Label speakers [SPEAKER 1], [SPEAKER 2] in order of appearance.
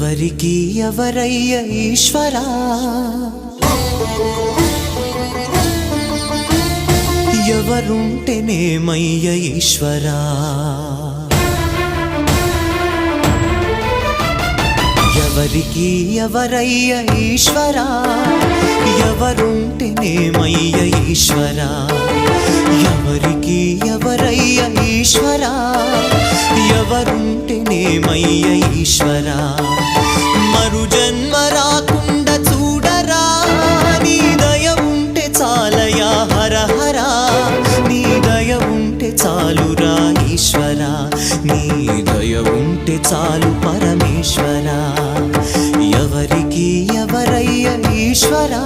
[SPEAKER 1] ఎవరికి ఎవరయ్య ఈశ్వరా ఎవరుంటేనేమయ్య ఈశ్వరా ఎవరికి ఎవరయ్య ఈశ్వరా ఎవరుంటేనేమయ్య ఈశ్వరా ఎవరికి ఎవరయ్య ఈశ్వరా ఎవరుంటేనేమయ్య ఈశ్వరా మరు జన్మ రాకుండా చూడరా నీ దయ ఉంటే చాలయా హర హరా నీ దయ ఉంటే చాలురా ఈశ్వరా నీ దయ ఉంటే చాలు పరమేశ్వరా ఎవరికి ఎవరయ్య ఈశ్వరా